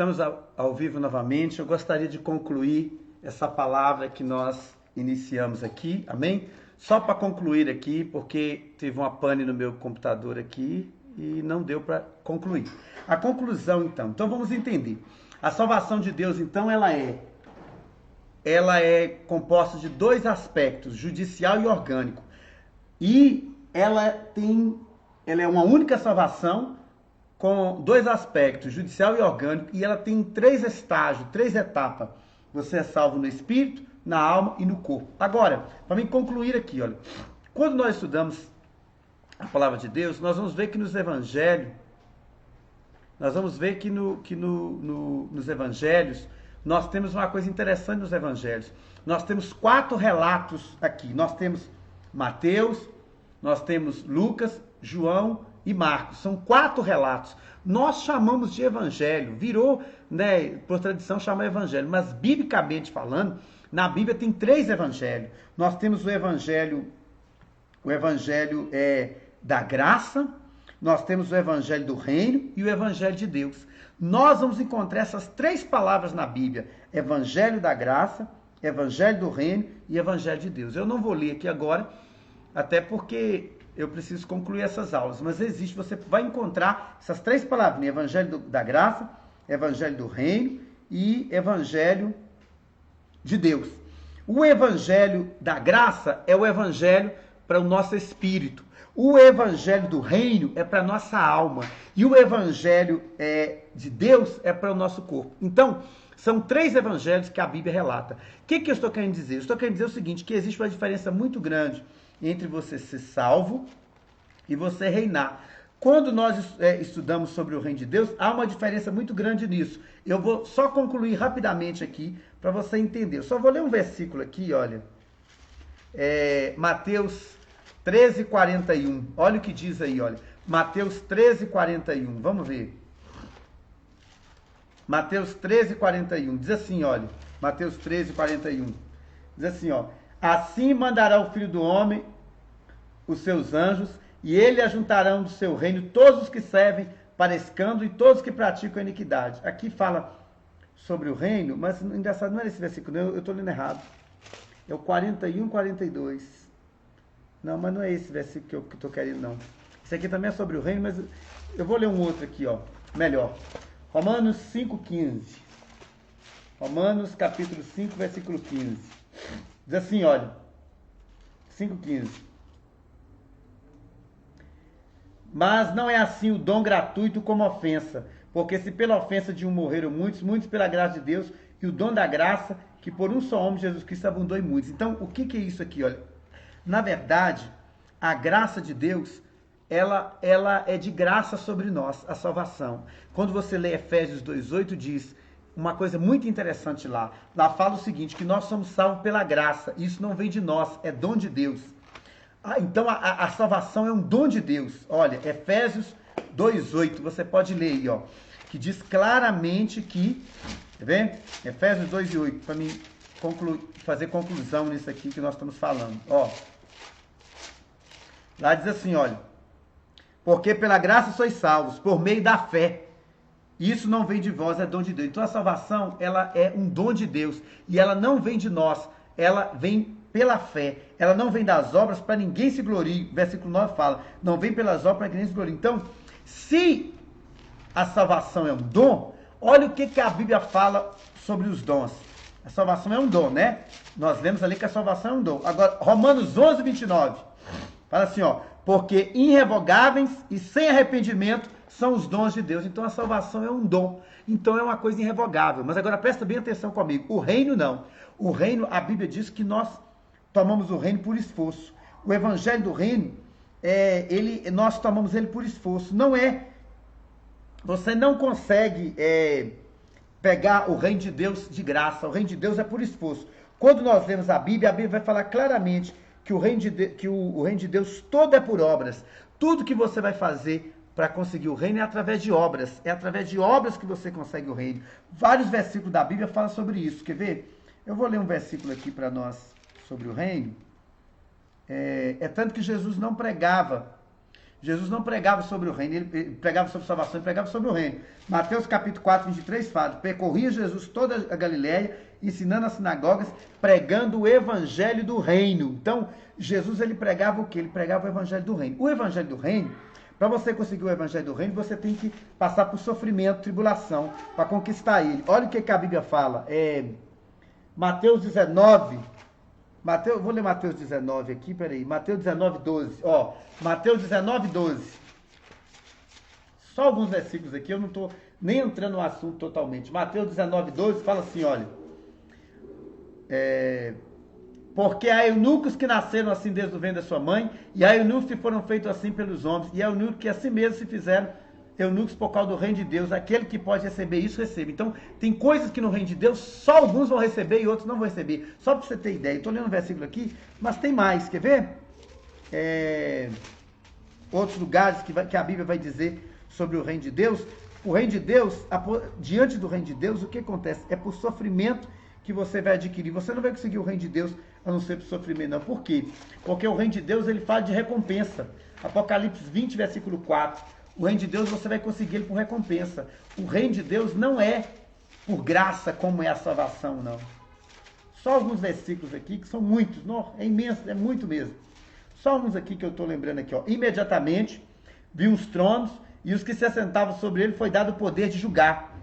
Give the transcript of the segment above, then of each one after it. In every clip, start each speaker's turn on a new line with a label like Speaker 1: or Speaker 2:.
Speaker 1: Estamos ao vivo novamente. Eu gostaria de concluir essa palavra que nós iniciamos aqui, amém? Só para concluir aqui, porque teve uma pane no meu computador aqui e não deu para concluir. A conclusão, então vamos entender. A salvação de Deus, então, ela é composta de dois aspectos, judicial e orgânico. E ela é uma única salvação com dois aspectos, judicial e orgânico, e ela tem três estágios, três etapas. Você é salvo no espírito, na alma e no corpo. Agora, para mim concluir aqui, olha, quando nós estudamos a palavra de Deus, nós vamos ver que nos evangelhos, nos evangelhos, nós temos uma coisa interessante nos evangelhos. Nós temos 4 relatos aqui. Nós temos Mateus, nós temos Lucas, João e Marcos. São 4 relatos. Nós chamamos de evangelho. Virou, por tradição, chamar evangelho. Mas, biblicamente falando, na Bíblia tem 3 evangelhos. Nós temos o evangelho da graça, nós temos o evangelho do reino e o evangelho de Deus. Nós vamos encontrar essas 3 palavras na Bíblia: evangelho da graça, evangelho do reino e evangelho de Deus. Eu não vou ler aqui agora, até porque eu preciso concluir essas aulas, mas você vai encontrar essas 3 palavras: evangelho da graça, evangelho do reino e evangelho de Deus. O evangelho da graça é o evangelho para o nosso espírito. O evangelho do reino é para a nossa alma. E o evangelho de Deus é para o nosso corpo. Então, são 3 evangelhos que a Bíblia relata. O que eu estou querendo dizer? Eu estou querendo dizer o seguinte, que existe uma diferença muito grande entre você ser salvo e você reinar. Quando nós estudamos sobre o reino de Deus, há uma diferença muito grande nisso. Eu vou só concluir rapidamente aqui para você entender. Eu só vou ler um versículo aqui, olha. Mateus 13:41. Olha o que diz aí, olha. Mateus 13:41. Vamos ver. Mateus 13:41. Diz assim, olha. Mateus 13:41. Diz assim, ó. Assim mandará o Filho do Homem os seus anjos, e ele ajuntarão do seu reino todos os que servem para escândalo e todos os que praticam a iniquidade. Aqui fala sobre o reino, mas engraçado, não é esse versículo, eu estou lendo errado. É o 41, 42. Não, mas não é esse versículo que eu estou querendo, não. Isso aqui também é sobre o reino, mas eu vou ler um outro aqui, ó. Melhor. Romanos 5:15. Romanos capítulo 5, versículo 15. Diz assim, olha. 5:15. Mas não é assim o dom gratuito como ofensa, porque se pela ofensa de um morreram muitos, muitos pela graça de Deus, e o dom da graça, que por um só homem, Jesus Cristo, abundou em muitos. Então, o que é isso aqui, olha? Na verdade, a graça de Deus, ela é de graça sobre nós, a salvação. Quando você lê Efésios 2:8, diz uma coisa muito interessante lá. Lá fala o seguinte, que nós somos salvos pela graça. Isso não vem de nós, é dom de Deus. Então, a salvação é um dom de Deus. Olha, Efésios 2:8, você pode ler aí, ó. Que diz claramente que, tá vendo? Efésios 2:8, para mim fazer conclusão nisso aqui que nós estamos falando. Ó. Lá diz assim, olha. Porque pela graça sois salvos, por meio da fé. Isso não vem de vós, é dom de Deus. Então a salvação, ela é um dom de Deus. E ela não vem de nós, ela vem pela fé. Ela não vem das obras para ninguém se glorie. Versículo 9 fala, não vem pelas obras para ninguém se glorie. Então, se a salvação é um dom, olha o que a Bíblia fala sobre os dons. A salvação é um dom, né? Nós lemos ali que a salvação é um dom. Agora, Romanos 11:29. Fala assim, ó. Porque irrevogáveis e sem arrependimento são os dons de Deus. Então a salvação é um dom. Então é uma coisa irrevogável. Mas agora presta bem atenção comigo. O reino não. O reino, a Bíblia diz que nós tomamos o reino por esforço. O evangelho do reino, nós tomamos ele por esforço. Não é. Você não consegue pegar o reino de Deus de graça. O reino de Deus é por esforço. Quando nós lemos a Bíblia vai falar claramente que o reino de Deus todo é por obras. Tudo que você vai fazer para conseguir o reino é através de obras. É através de obras que você consegue o reino. Vários versículos da Bíblia falam sobre isso. Quer ver? Eu vou ler um versículo aqui para nós sobre o reino. Tanto que Jesus não pregava Jesus não pregava sobre o reino, ele pregava sobre salvação, ele pregava sobre o reino. Mateus capítulo 4, 23 fala: percorria Jesus toda a Galileia, ensinando as sinagogas, pregando o evangelho do reino. Então, Jesus ele pregava o quê? Ele pregava o evangelho do reino. O evangelho do reino, para você conseguir o evangelho do reino, você tem que passar por sofrimento, tribulação, para conquistar ele. Olha o que a Bíblia fala. Mateus 19... vou ler Mateus 19 aqui, peraí. Mateus 19, 12. Ó, Mateus 19, 12. Só alguns versículos aqui, eu não estou nem entrando no assunto totalmente. Mateus 19, 12 fala assim, olha. Porque há eunucos que nasceram assim desde o ventre da sua mãe, e há eunucos que foram feitos assim pelos homens, e há eunucos que assim mesmo se fizeram eunucos por causa do reino de Deus. Aquele que pode receber isso, recebe. Então, tem coisas que no reino de Deus só alguns vão receber e outros não vão receber. Só para você ter ideia. Estou lendo um versículo aqui, mas tem mais. Quer ver? Outros lugares que a Bíblia vai dizer sobre o reino de Deus. O reino de Deus, diante do reino de Deus, o que acontece? É por sofrimento que você vai adquirir. Você não vai conseguir o reino de Deus a não ser por sofrimento, não. Por quê? Porque o reino de Deus, ele fala de recompensa. Apocalipse 20, versículo 4. O reino de Deus você vai conseguir ele por recompensa. O reino de Deus não é por graça como é a salvação, não. Só alguns versículos aqui, que são muitos, não, é imenso, é muito mesmo. Só alguns aqui que eu estou lembrando aqui. Ó. Imediatamente vi os tronos e os que se assentavam sobre ele foi dado o poder de julgar.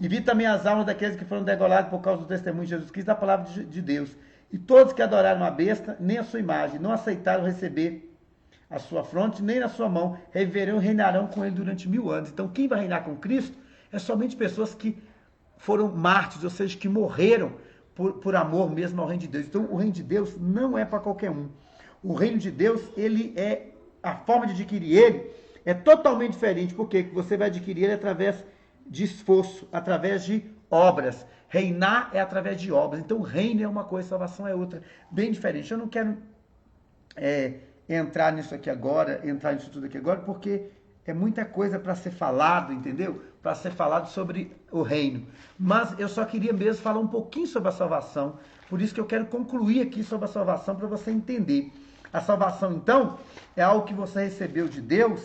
Speaker 1: E vi também as almas daqueles que foram degolados por causa do testemunho de Jesus Cristo, da palavra de Deus. E todos que adoraram a besta, nem a sua imagem, não aceitaram receber a sua fronte, nem na sua mão, reviverão e reinarão com ele durante 1000 anos. Então, quem vai reinar com Cristo é somente pessoas que foram mártires, ou seja, que morreram por amor mesmo ao reino de Deus. Então, o reino de Deus não é para qualquer um. O reino de Deus, a forma de adquirir ele é totalmente diferente, porque você vai adquirir ele através de esforço, através de obras. Reinar é através de obras. Então, o reino é uma coisa, salvação é outra. Bem diferente. Eu não quero entrar nisso tudo aqui agora, porque é muita coisa para ser falado, entendeu? Para ser falado sobre o reino. Mas eu só queria mesmo falar um pouquinho sobre a salvação, por isso que eu quero concluir aqui sobre a salvação, para você entender. A salvação, então, é algo que você recebeu de Deus,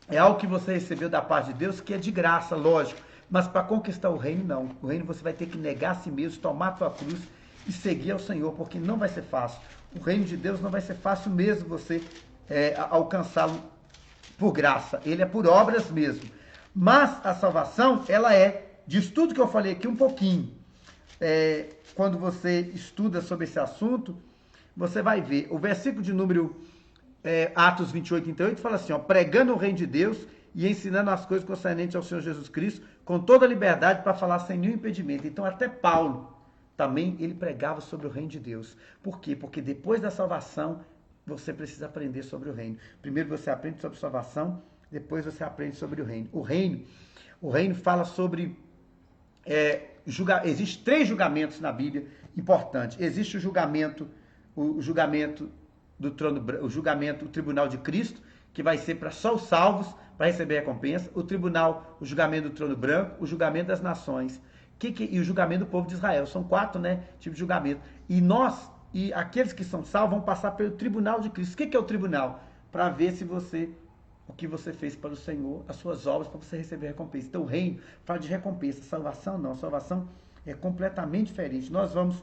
Speaker 1: é algo que você recebeu da parte de Deus, que é de graça, lógico, mas para conquistar o reino, não. O reino você vai ter que negar a si mesmo, tomar a sua cruz e seguir ao Senhor, porque não vai ser fácil. O reino de Deus não vai ser fácil mesmo você alcançá-lo por graça. Ele é por obras mesmo. Mas a salvação, ela disso tudo que eu falei aqui um pouquinho. Quando você estuda sobre esse assunto, você vai ver. O versículo de número Atos 28, 38 fala assim, ó, pregando o reino de Deus e ensinando as coisas concernentes ao Senhor Jesus Cristo, com toda a liberdade para falar sem nenhum impedimento. Então até Paulo também ele pregava sobre o reino de Deus. Por quê? Porque depois da salvação, você precisa aprender sobre o reino. Primeiro você aprende sobre salvação, depois você aprende sobre o reino. O reino fala sobre... Existem 3 julgamentos na Bíblia importantes. Existe o julgamento do trono, o tribunal de Cristo, que vai ser para só os salvos, para receber a recompensa. O julgamento do trono branco, o julgamento das nações. E o julgamento do povo de Israel. São 4, tipos de julgamento. E aqueles que são salvos vão passar pelo tribunal de Cristo. O que é o tribunal? Para ver se o que você fez para o Senhor, as suas obras, para você receber a recompensa. Então o reino fala de recompensa. Salvação não. Salvação é completamente diferente. Nós vamos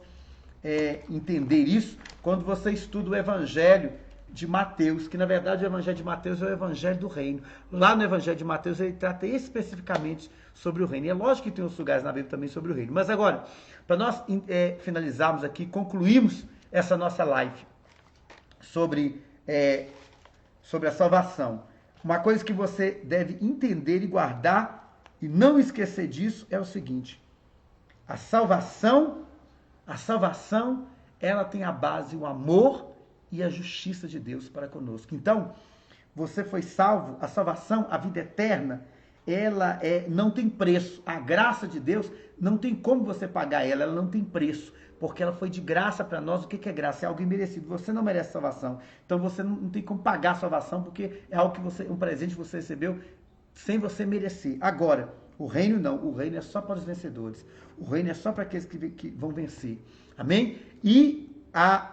Speaker 1: entender isso quando você estuda o Evangelho de Mateus, que na verdade o Evangelho de Mateus é o Evangelho do reino. Lá no Evangelho de Mateus ele trata especificamente sobre o reino. E é lógico que tem outros lugares na Bíblia também sobre o reino. Mas agora, para nós finalizarmos aqui, concluirmos essa nossa live sobre a salvação. Uma coisa que você deve entender e guardar e não esquecer disso é o seguinte: a salvação, ela tem a base, o amor e a justiça de Deus para conosco. Então, você foi salvo, a salvação, a vida eterna, ela não tem preço. A graça de Deus não tem como você pagar ela não tem preço, porque ela foi de graça para nós. O que é graça? É algo imerecido. Você não merece salvação. Então você não tem como pagar a salvação, porque é algo um presente que você recebeu sem você merecer. Agora, o reino não. O reino é só para os vencedores. O reino é só para aqueles que vão vencer. Amém? E a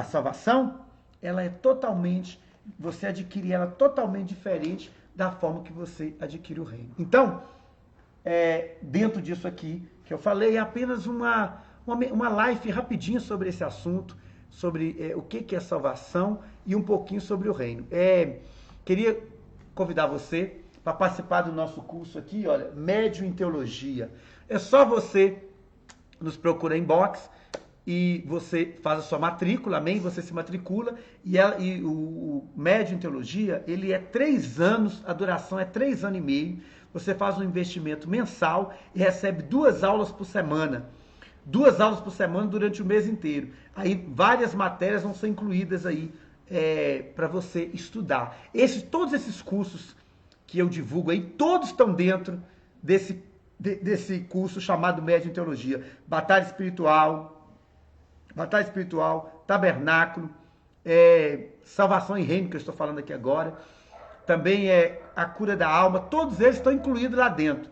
Speaker 1: salvação, ela é totalmente você adquire ela totalmente diferente da forma que você adquire o reino. Então, dentro disso aqui que eu falei, é apenas uma live rapidinha sobre esse assunto, sobre o que é salvação e um pouquinho sobre o reino. Queria convidar você para participar do nosso curso aqui, olha, Médium em Teologia. É só você nos procurar em inbox e você faz a sua matrícula, amém? Você se matricula e o Médium em Teologia, ele é 3 anos, a duração é 3 anos e meio. Você faz um investimento mensal e recebe 2 aulas por semana. 2 aulas por semana durante o mês inteiro. Aí várias matérias vão ser incluídas aí para você estudar. Todos esses cursos que eu divulgo aí, todos estão dentro desse curso chamado Médium em Teologia. Batalha Espiritual, Tabernáculo, Salvação e Reino, que eu estou falando aqui agora. Também a cura da alma, todos eles estão incluídos lá dentro.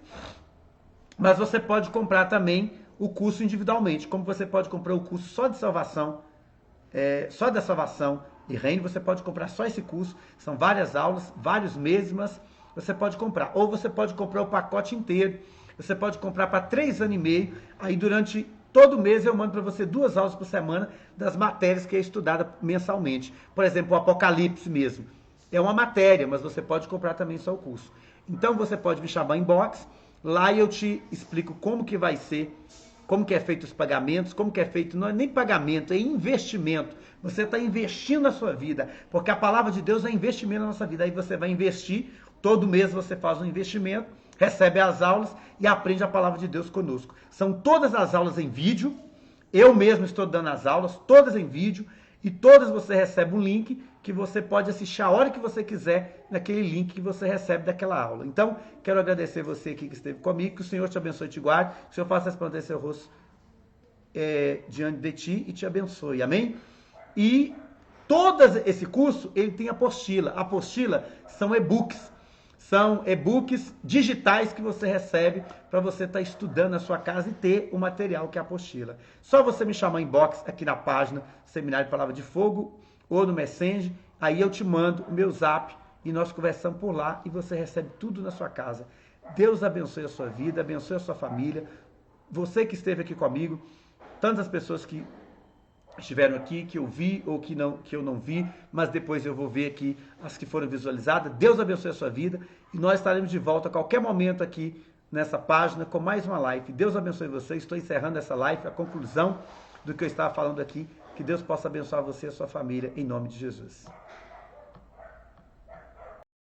Speaker 1: Mas você pode comprar também o curso individualmente, como você pode comprar o curso só de salvação, só da salvação e reino, você pode comprar só esse curso, são várias aulas, vários meses, mas você pode comprar. Ou você pode comprar o pacote inteiro, você pode comprar para 3 anos e meio, aí durante todo mês eu mando para você 2 aulas por semana das matérias que é estudada mensalmente. Por exemplo, o Apocalipse mesmo. É uma matéria, mas você pode comprar também só o curso. Então você pode me chamar em inbox, lá eu te explico como que vai ser, como que é feito os pagamentos, como que é feito, não é nem pagamento, é investimento. Você está investindo na sua vida, porque a palavra de Deus é investimento na nossa vida. Aí você vai investir, todo mês você faz um investimento, recebe as aulas e aprende a palavra de Deus conosco. São todas as aulas em vídeo, eu mesmo estou dando as aulas, todas em vídeo, e todas você recebe um link que você pode assistir a hora que você quiser naquele link que você recebe daquela aula. Então, quero agradecer você aqui que esteve comigo, que o Senhor te abençoe e te guarde, que o Senhor faça resplandecer seu rosto diante de ti e te abençoe. Amém? E todo esse curso, ele tem apostila. Apostila são e-books. São e-books digitais que você recebe para você estar estudando na sua casa e ter o material que é a apostila. Só você me chamar em inbox aqui na página Seminário de Palavra de Fogo ou no Messenger, aí eu te mando o meu zap e nós conversamos por lá e você recebe tudo na sua casa. Deus abençoe a sua vida, abençoe a sua família. Você que esteve aqui comigo, tantas pessoas que estiveram aqui, que eu vi ou que eu não vi, mas depois eu vou ver aqui as que foram visualizadas. Deus abençoe a sua vida e nós estaremos de volta a qualquer momento aqui nessa página com mais uma live. Deus abençoe você. Estou encerrando essa live, a conclusão do que eu estava falando aqui. Que Deus possa abençoar você e a sua família, em nome de Jesus.